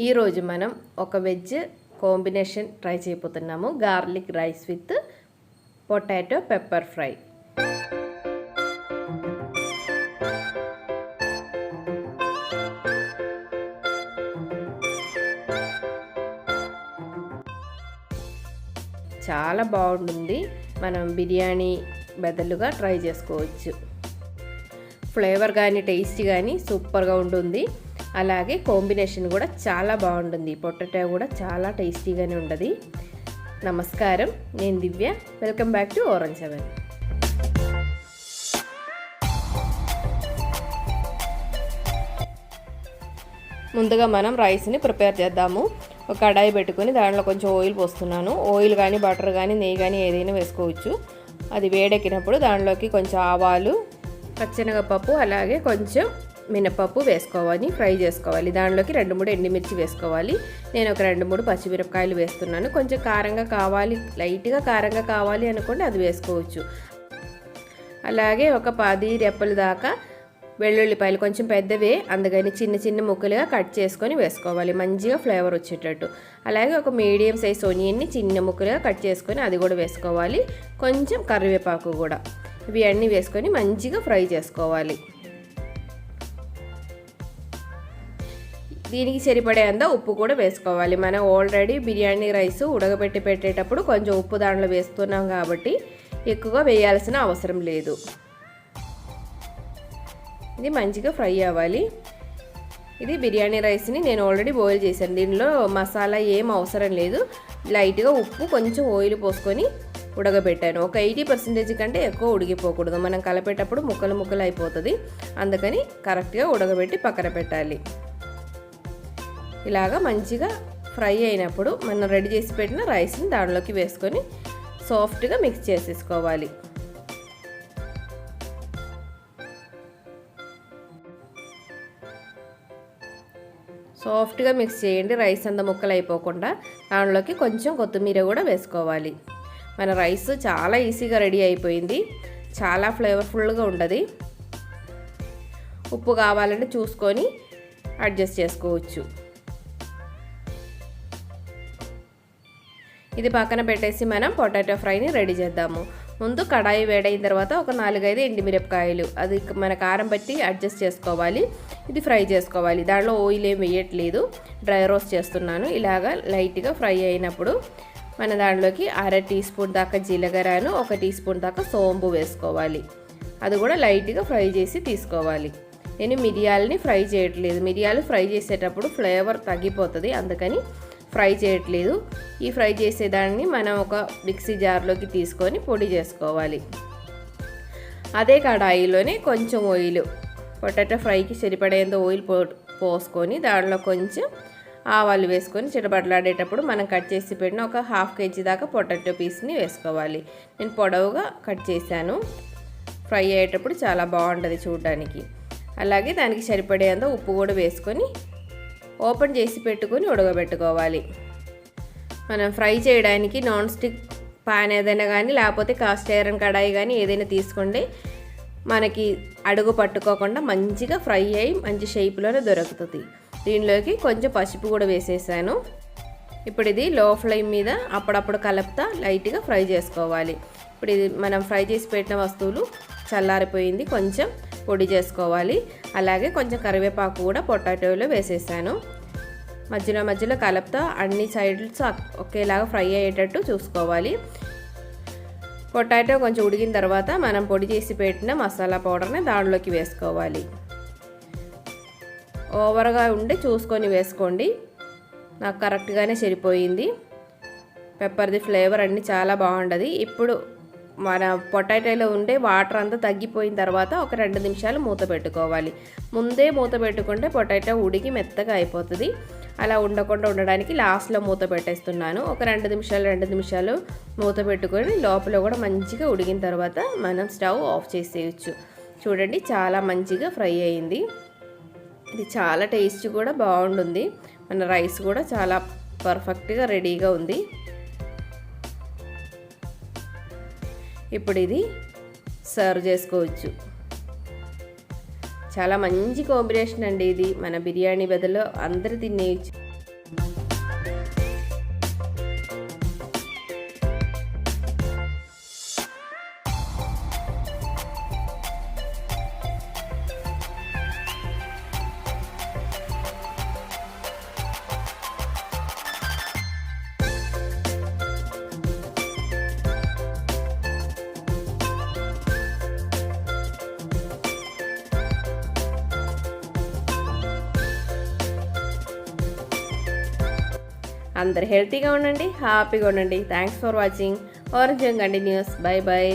ఈరోజు మనం ఒక వెజ్ కాంబినేషన్ ట్రై చేయబోతున్నాము. Garlic rice with potato pepper fry. చాలా బాగుంటుంది. మనం బిర్యానీ బదులుగా ట్రై చేసుకోవచ్చు. ఫ్లేవర్ కానీ టేస్ట్ కానీ సూపర్గా ఉంటుంది. అలాగే కాంబినేషన్ కూడా చాలా బాగుంటుంది. పొటాటో కూడా చాలా టేస్టీగానే ఉంటుంది. నమస్కారం, నేను Divya. Welcome back to Orange 7. ముందుగా మనం రైస్ని ప్రిపేర్ చేద్దాము. ఒక కడాయి పెట్టుకొని దాంట్లో కొంచెం ఆయిల్ పోస్తున్నాను. ఆయిల్ కానీ బటర్ కానీ నెయ్యి కానీ ఏదైనా వేసుకోవచ్చు. అది వేడెక్కినప్పుడు దాంట్లోకి కొంచెం ఆవాలు, పచ్చెనగపప్పు, అలాగే కొంచెం మినపప్పు వేసుకోవాలి. ఫ్రై చేసుకోవాలి. దాంట్లోకి 2-3 ఎండుమిర్చి వేసుకోవాలి. నేను ఒక 2-3 పచ్చిమిరపకాయలు వేస్తున్నాను. కొంచెం కారంగా కావాలి, లైట్గా కారంగా కావాలి అనుకోండి, అది వేసుకోవచ్చు. అలాగే ఒక 10 రెప్పల దాకా వెల్లుల్లిపాయలు, కొంచెం పెద్దవే, అందుకని చిన్న చిన్న ముక్కలుగా కట్ చేసుకొని వేసుకోవాలి, మంచిగా ఫ్లేవర్ వచ్చేటట్టు. అలాగే ఒక మీడియం సైజ్ ఆనియన్ని చిన్న ముక్కలుగా కట్ చేసుకొని అది కూడా వేసుకోవాలి. కొంచెం కరివేపాకు కూడా. ఇవి అన్నీ వేసుకొని మంచిగా ఫ్రై చేసుకోవాలి. దీనికి సరిపడేంత ఉప్పు కూడా వేసుకోవాలి. మనం ఆల్రెడీ బిర్యానీ రైస్ ఉడకబెట్టి పెట్టేటప్పుడు కొంచెం ఉప్పు దాంట్లో వేస్తున్నాం కాబట్టి ఎక్కువగా వేయాల్సిన అవసరం లేదు. ఇది మంచిగా ఫ్రై అవ్వాలి. ఇది బిర్యానీ రైస్ని నేను ఆల్రెడీ బాయిల్ చేశాను. దీనిలో మసాలా ఏం అవసరం లేదు. లైట్గా ఉప్పు, కొంచెం ఆయిల్ పోసుకొని ఉడకబెట్టాను. ఒక 80% కంటే ఎక్కువ ఉడికిపోకూడదు. మనం కలపేటప్పుడు ముక్కలు ముక్కలు అయిపోతుంది. అందుకని కరెక్ట్గా ఉడకబెట్టి పక్కన పెట్టాలి. ఇలాగా మంచిగా ఫ్రై అయినప్పుడు మనం రెడీ చేసి పెట్టిన రైస్ని దాంట్లోకి వేసుకొని సాఫ్ట్గా మిక్స్ చేసేసుకోవాలి. సాఫ్ట్గా మిక్స్ చేయండి. రైస్ అంతా ముక్కలు అయిపోకుండా. దాంట్లోకి కొంచెం కొత్తిమీర కూడా వేసుకోవాలి. మన రైస్ చాలా ఈజీగా రెడీ అయిపోయింది. చాలా ఫ్లేవర్ఫుల్గా ఉంటుంది. ఉప్పు కావాలంటే చూసుకొని అడ్జస్ట్ చేసుకోవచ్చు. ఇది పక్కన పెట్టేసి మనం పొటాటో ఫ్రైని రెడీ చేద్దాము. ముందు కడాయి వేడైన తర్వాత ఒక 4-5 ఎండుమిరపకాయలు, అది మన కారం బట్టి అడ్జస్ట్ చేసుకోవాలి. ఇది ఫ్రై చేసుకోవాలి. దాంట్లో ఆయిల్ ఏం వేయట్లేదు, డ్రై రోస్ట్ చేస్తున్నాను. ఇలాగా లైట్గా ఫ్రై అయినప్పుడు మన దాంట్లోకి 1/2 టీ స్పూన్ దాకా జీలకర్రను, 1 టీ స్పూన్ దాకా సోంపు వేసుకోవాలి. అది కూడా లైట్గా ఫ్రై చేసి తీసుకోవాలి. నేను మిరియాలని ఫ్రై చేయట్లేదు. మిరియాలు ఫ్రై చేసేటప్పుడు ఫ్లేవర్ తగ్గిపోతుంది, అందుకని ఫ్రై చేయట్లేదు. ఈ ఫ్రై చేసేదాన్ని మనం ఒక మిక్సీ జార్లోకి తీసుకొని పొడి చేసుకోవాలి. అదే కడాయిలోనే కొంచెం ఆయిల్, పొటాటో ఫ్రైకి సరిపడేంత ఆయిల్ పోసుకొని దాంట్లో కొంచెం ఆవాలు వేసుకొని చిటపట్లాడేటప్పుడు మనం కట్ చేసి పెట్టిన ఒక 1/2 kg దాకా పొటాటో పీస్ని వేసుకోవాలి. నేను పొడవుగా కట్ చేశాను. ఫ్రై అయ్యేటప్పుడు చాలా బాగుంటుంది చూడడానికి. అలాగే దానికి సరిపడేంత ఉప్పు కూడా వేసుకొని ఓపెన్ చేసి పెట్టుకొని ఉడకబెట్టుకోవాలి. మనం ఫ్రై చేయడానికి నాన్ స్టిక్ పాన్ ఏదైనా కానీ, లేకపోతే కాస్ట్ ఐరన్ కడాయి కానీ ఏదైనా తీసుకోండి. మనకి అడుగు పట్టుకోకుండా మంచిగా ఫ్రై అయ్యి మంచి షేప్లోనే దొరుకుతుంది. దీనిలోకి కొంచెం పసుపు కూడా వేసేసాను. ఇప్పుడు ఇది లో ఫ్లేమ్ మీద అప్పుడప్పుడు కలుపుతా లైట్గా ఫ్రై చేసుకోవాలి. ఇప్పుడు ఇది మనం ఫ్రై చేసి పెట్టిన వస్తువులు చల్లారిపోయింది, కొంచెం పొడి చేసుకోవాలి. అలాగే కొంచెం కరివేపాకు కూడా పొటాటోలో వేసేసాను. మధ్యలో మధ్యలో కలుపుతా అన్ని సైడ్స్ ఒకేలాగా ఫ్రై అయ్యేటట్టు చూసుకోవాలి. పొటాటో కొంచెం ఉడికిన తర్వాత మనం పొడి చేసి పెట్టిన మసాలా పౌడర్ని దాంట్లోకి వేసుకోవాలి. ఓవర్గా ఉండి చూసుకొని వేసుకోండి. నాకు కరెక్ట్గానే సరిపోయింది. పెప్పర్ది ఫ్లేవర్ అన్నీ చాలా బాగుంటుంది. ఇప్పుడు మన పొటాటోలో ఉండే వాటర్ అంతా తగ్గిపోయిన తర్వాత ఒక 2 నిమిషాలు మూత పెట్టుకోవాలి. ముందే మూత పెట్టుకుంటే పొటాటో ఉడికి మెత్తగా అయిపోతుంది. అలా ఉండడానికి లాస్ట్లో మూత పెట్టేస్తున్నాను. ఒక 2 నిమిషాలు మూత పెట్టుకొని లోపల కూడా మంచిగా ఉడికిన తర్వాత మనం స్టవ్ ఆఫ్ చేసేయచ్చు. చూడండి, చాలా మంచిగా ఫ్రై అయింది. ఇది చాలా టేస్ట్ కూడా బాగుంటుంది. మన రైస్ కూడా చాలా పర్ఫెక్ట్గా రెడీగా ఉంది. ఇప్పుడు ఇది సర్వ్ చేసుకోవచ్చు. చాలా మంచి కాంబినేషన్ అండి ఇది. మన బిర్యానీ బదులు అందరూ తినేయచ్చు. అందరు హెల్తీగా ఉండండి, హ్యాపీగా ఉండండి. Thanks for watching. Orange continuous. By by.